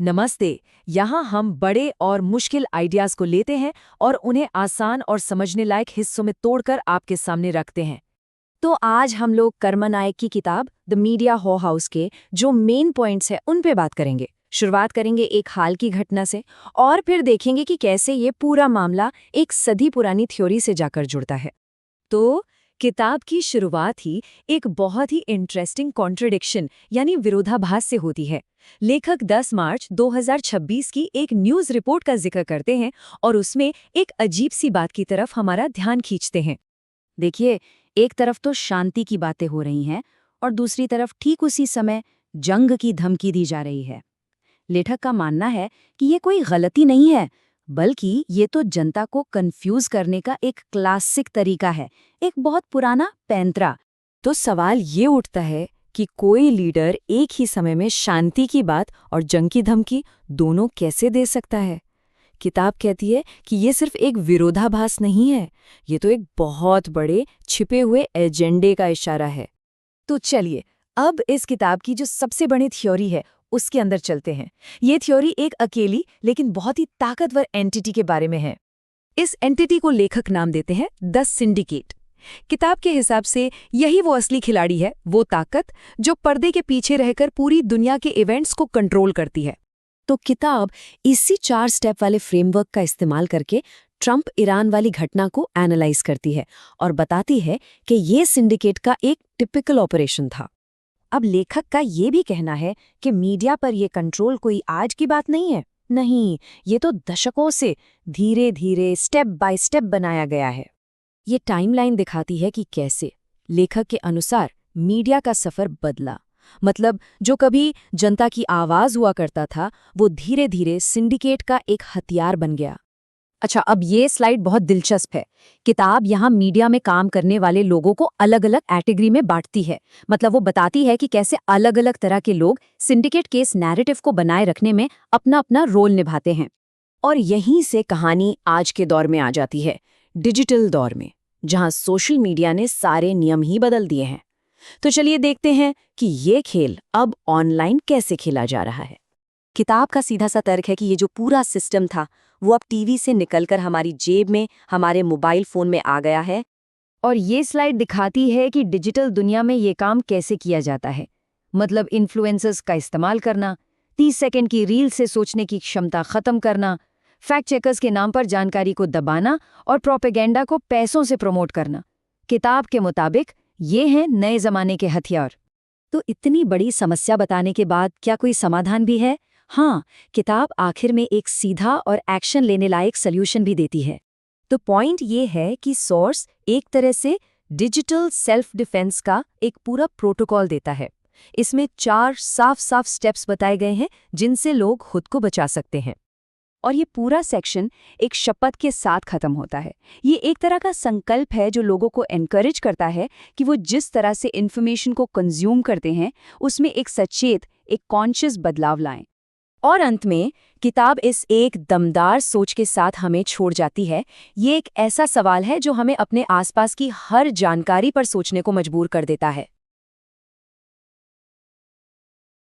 नमस्ते। यहाँ हम बड़े और मुश्किल आइडियाज को लेते हैं और उन्हें आसान और समझने लायक हिस्सों में तोड़कर आपके सामने रखते हैं। तो आज हम लोग कर्मा नायक की किताब द मीडिया हॉ हाउस के जो मेन पॉइंट्स हैं उन पे बात करेंगे। शुरुआत करेंगे एक हाल की घटना से और फिर देखेंगे कि कैसे ये पूरा मामला एक सदी पुरानी थ्योरी से जाकर जुड़ता है। तो किताब की शुरुआत ही एक बहुत ही इंटरेस्टिंग कॉन्ट्रडिक्शन यानी विरोधाभास से होती है। लेखक 10 मार्च 2026 की एक न्यूज़ रिपोर्ट का जिक्र करते हैं और उसमें एक अजीब सी बात की तरफ हमारा ध्यान खींचते हैं। देखिए, एक तरफ तो शांति की बातें हो रही हैं और दूसरी तरफ ठीक उसी समय जंग की धमकी दी जा रही है। लेखक का मानना है कि ये कोई गलती नहीं है, बल्कि ये तो जनता को कंफ्यूज करने का एक क्लासिक तरीका है, एक बहुत पुराना पैंतरा। तो सवाल ये उठता है कि कोई लीडर एक ही समय में शांति की बात और जंग की धमकी दोनों कैसे दे सकता है। किताब कहती है कि ये सिर्फ एक विरोधाभास नहीं है, ये तो एक बहुत बड़े छिपे हुए एजेंडे का इशारा है। तो चलिए अब इस किताब की जो सबसे बड़ी थ्योरी है उसके अंदर चलते हैं। ये थ्योरी एक अकेली लेकिन बहुत ही ताकतवर एंटिटी के बारे में है। इस एंटिटी को लेखक नाम देते हैं द सिंडिकेट। किताब के हिसाब से यही वो असली खिलाड़ी है, वो ताकत जो पर्दे के पीछे रहकर पूरी दुनिया के इवेंट्स को कंट्रोल करती है। तो किताब इसी 4 स्टेप वाले फ्रेमवर्क का इस्तेमाल करके ट्रंप ईरान वाली घटना को एनालाइज करती है और बताती है कि ये सिंडिकेट का एक टिपिकल ऑपरेशन था। अब लेखक का ये भी कहना है कि मीडिया पर ये कंट्रोल कोई आज की बात नहीं है। नहीं, ये तो दशकों से धीरे धीरे स्टेप बाय स्टेप बनाया गया है। ये टाइमलाइन दिखाती है कि कैसे लेखक के अनुसार मीडिया का सफर बदला। मतलब जो कभी जनता की आवाज हुआ करता था, वो धीरे धीरे सिंडिकेट का एक हथियार बन गया। अच्छा, अब ये स्लाइड बहुत दिलचस्प है। किताब यहाँ मीडिया में काम करने वाले लोगों को अलग अलग कैटेगरी में बांटती है। मतलब वो बताती है कि कैसे अलग अलग तरह के लोग सिंडिकेट के इस नैरेटिव को बनाए रखने में अपना अपना रोल निभाते हैं। और यहीं से कहानी आज के दौर में आ जाती है, डिजिटल दौर में, जहाँ सोशल मीडिया ने सारे नियम ही बदल दिए हैं। तो चलिए देखते हैं कि ये खेल अब ऑनलाइन कैसे खेला जा रहा है। किताब का सीधा सा तर्क है कि ये जो पूरा सिस्टम था वो अब टीवी से निकलकर हमारी जेब में, हमारे मोबाइल फोन में आ गया है। और ये स्लाइड दिखाती है कि डिजिटल दुनिया में ये काम कैसे किया जाता है। मतलब इन्फ्लुएंसर्स का इस्तेमाल करना, 30 सेकंड की रील से सोचने की क्षमता खत्म करना, फैक्ट चेकर्स के नाम पर जानकारी को दबाना और प्रोपेगेंडा को पैसों से प्रमोट करना। किताब के मुताबिक ये हैं नए जमाने के हथियार। तो इतनी बड़ी समस्या बताने के बाद क्या कोई समाधान भी है? हाँ, किताब आखिर में एक सीधा और एक्शन लेने लायक सल्यूशन भी देती है। तो पॉइंट ये है कि सोर्स एक तरह से डिजिटल सेल्फ डिफेंस का एक पूरा प्रोटोकॉल देता है। इसमें 4 साफ साफ स्टेप्स बताए गए हैं जिनसे लोग खुद को बचा सकते हैं। और ये पूरा सेक्शन एक शपथ के साथ खत्म होता है। ये एक तरह का संकल्प है जो लोगों को एनकरेज करता है कि वो जिस तरह से इन्फॉर्मेशन को कंज्यूम करते हैं उसमें एक सचेत, एक कॉन्शियस बदलाव लाएं। और अंत में किताब इस एक दमदार सोच के साथ हमें छोड़ जाती है। ये एक ऐसा सवाल है जो हमें अपने आसपास की हर जानकारी पर सोचने को मजबूर कर देता है।